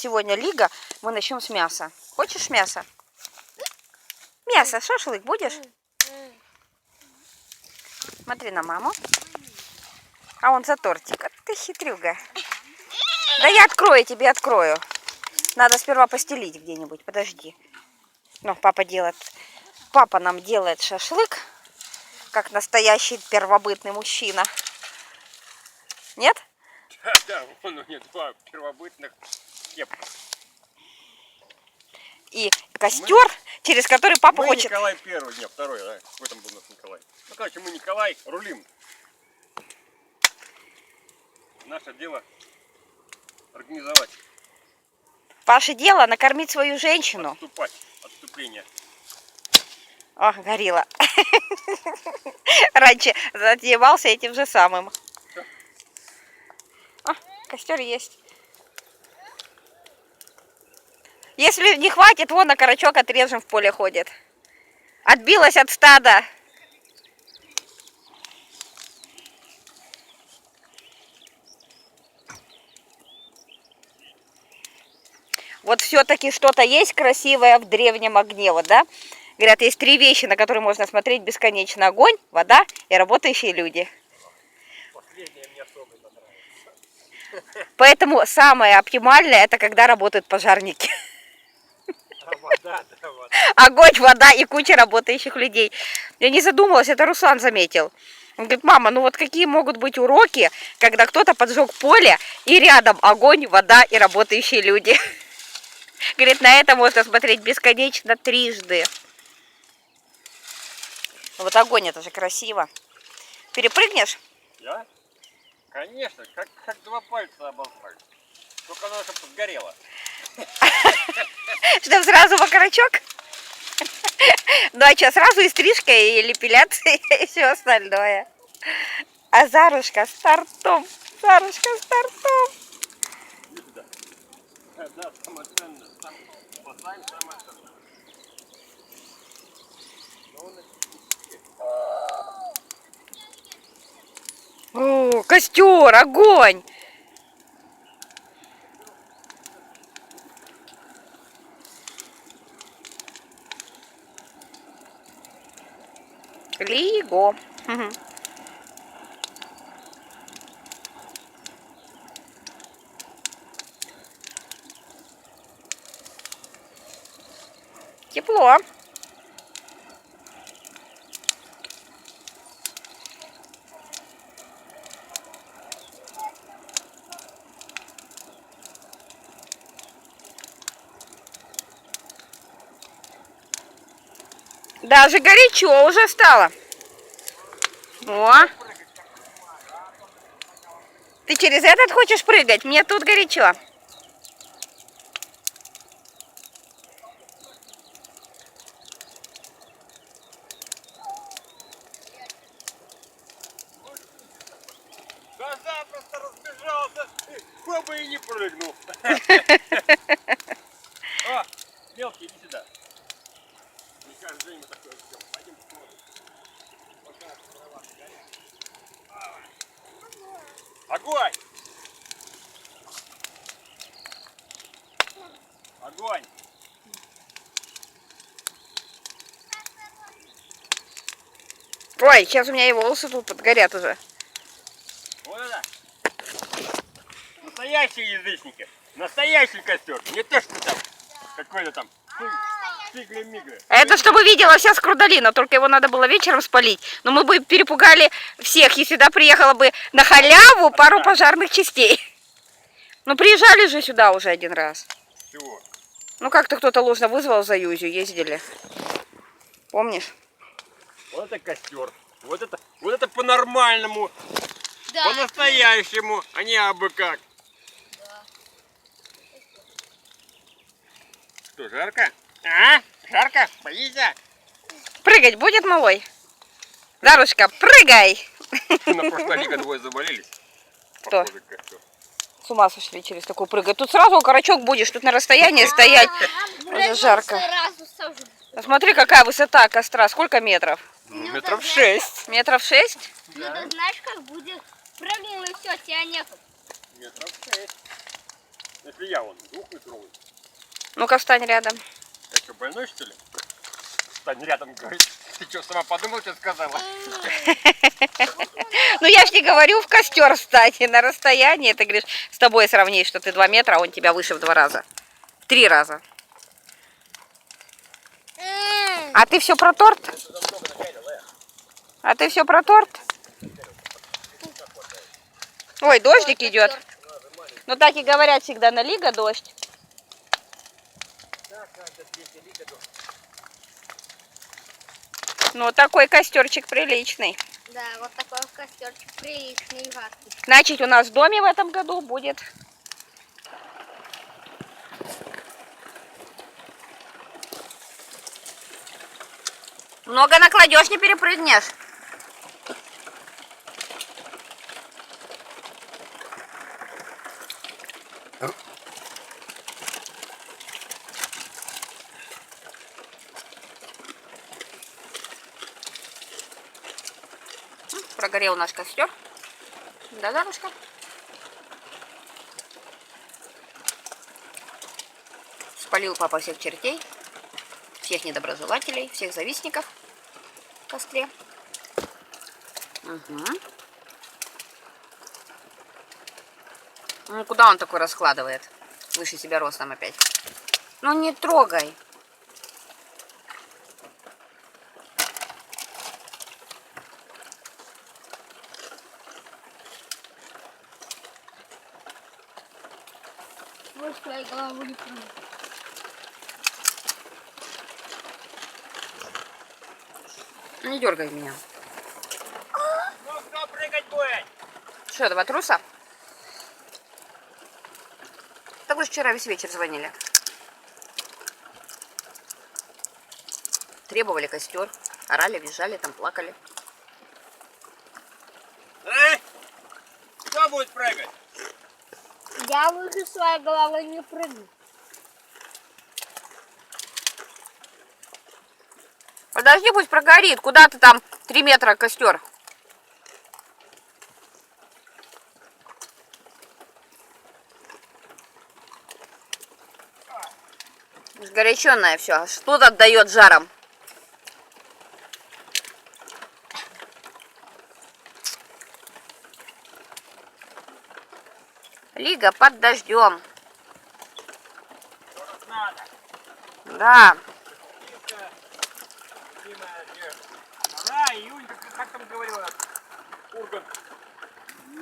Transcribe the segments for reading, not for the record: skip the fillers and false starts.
сегодня лига, мы начнем с мяса. Хочешь мясо? Мясо, шашлык будешь? Смотри на маму. А он за тортик. Ты хитрюга. Да я открою, тебе открою. Надо сперва постелить где-нибудь. Подожди. Ну, папа нам делает шашлык, как настоящий первобытный мужчина. Нет? Да, вон у него два первобытных кепка. И костер, через который папа хочет... Николай первый, нет, второй, да? В этом был у нас Николай. Ну, короче, мы Николай рулим. Наше дело организовать. Ваше дело накормить свою женщину. Отступление. О, горилла. Раньше занимался этим же самым. О, костер есть. Если не хватит, вон на карачок отрежем, в поле ходит. Отбилась от стада. Вот все-таки что-то есть красивое в древнем огне, вот, да? Говорят, есть 3 вещи, на которые можно смотреть бесконечно: огонь, вода и работающие люди. Последнее мне особо понравилось. Поэтому самое оптимальное — это когда работают пожарники. Вода. Огонь, вода и куча работающих людей. Я не задумалась, это Руслан заметил. Он говорит: мама, ну вот какие могут быть уроки, когда кто-то поджег поле, и рядом огонь, вода и работающие люди. Говорит, на это можно смотреть бесконечно трижды. Вот огонь, это же красиво. Перепрыгнешь? Я? Конечно, как 2 пальца оболтать. Только надо, чтобы сгорело. Чтобы сразу в окорочок? Ну а что, сразу и стрижка, и эпиляция, и все остальное. А Зарушка с тортом. Зарушка с тортом. Да, самоценно. Спасаем самоценно. О, костер, огонь. Лиго. Тепло. Даже горячо уже стало. О. Ты через этот хочешь прыгать? Мне тут горячо. Коза просто разбежался, бы и не прыгнул. О, мелкий, иди сюда. Не каждый день мы такое ждем. Пойдем посмотрим. Пока трава горит. Огонь! Огонь! Ой, сейчас у меня и волосы тут подгорят уже. Вот это! Настоящие язычники! Настоящий костер! Не то, что там какой-то там фигли-мигли. Это чтобы видела вся Скрудалина, только его надо было вечером спалить. Но мы бы перепугали всех, и сюда приехала бы на халяву пару пожарных частей. Ну приезжали же сюда уже один раз. Чего? Ну как-то кто-то ложно вызвал за Юзю, ездили. Помнишь? Вот это костер. Вот это по-нормальному. Да. По-настоящему, а не абы как. Да. Что, жарко? А? Жарко? Боишься? Прыгать будет, малой? Дарушка, прыгай! На прошлой лиге 2 заболелись. Кто? С ума сошли через такую прыгать. Тут сразу окорочок будешь, тут на расстоянии стоять. Уже жарко. Смотри, какая высота костра. Сколько метров? Метров 6. Метров 6? Ну да, знаешь, как будет? Прыгнул и все, тебя нету. Метров 6. Если я вон двухметровый. Ну-ка, встань рядом. Я что, больной, что ли? Стань рядом, говорит. Ты что, сама подумала, что сказала? Ну я ж не говорю в костер встать, на расстоянии. Ты говоришь, с тобой сравнить, что ты 2 метра, а он тебя выше в 2 раза. 3 раза. А ты все про торт? А ты все про торт? Ой, дождик идет. Ну так и говорят всегда, на лига дождь. Ну такой костерчик приличный. Да, вот такой костерчик приличный и гадкий. Значит, у нас в доме в этом году будет. Много накладешь, не перепрыгнешь. Прогорел наш костер. Да, Дарушка? Спалил папа всех чертей, всех недоброжелателей, всех завистников в костре. Угу. Ну, куда он такой раскладывает? Выше себя ростом опять. Ну, не трогай. Вот своей голову не прыгай. Не дергай меня. Ну, кто прыгать будет? Что, два труса? Так уж вчера весь вечер звонили. Требовали костер. Орали, визжали, там плакали. А? Кто будет прыгать? Я выше своей головы не прыгну. Подожди, пусть прогорит. Куда ты там 3 метра костер? Сгоряченное все. Что-то отдает жаром. Лига под дождем. Надо. Да. Да, июнь, как там говорила Ургант.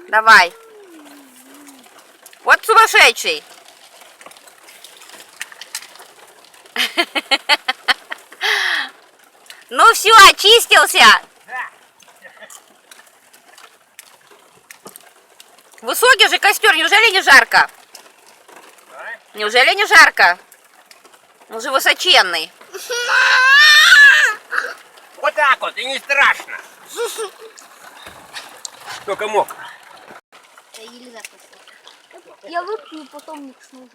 Давай. Вот сумасшедший. Ну все, очистился. Высокий же костер, неужели не жарко? Неужели не жарко? Он же высоченный. Вот так вот, и не страшно. Только мокро. Да нельзя послать. Я выпью, потом миксну.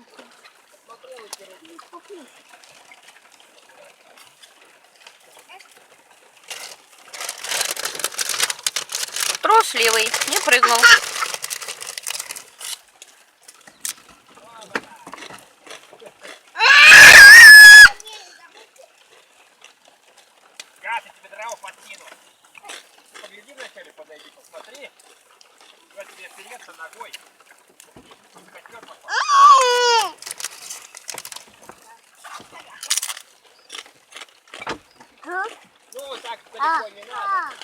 Трусливый, не прыгнул. Я тебе дрова подкину. Погляди вначале, подойди, посмотри. Я тебе впереться ногой. Костер попал. Ну, так далеко не надо.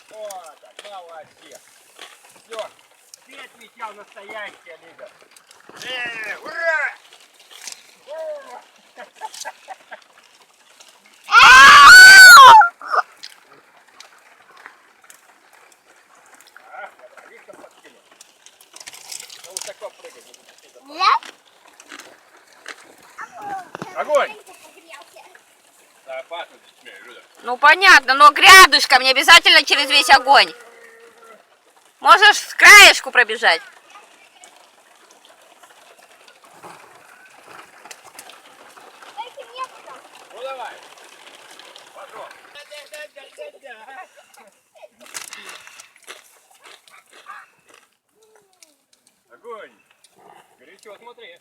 Вот так, молодец. Все, ты отвечал настоящая лига. Ура! Огонь! Да, опасно здесь смею, Люда. Ну понятно, но грядушком не обязательно через весь огонь. Можешь с краешку пробежать. Ну давай. Пошел. Огонь! Горячо, смотри.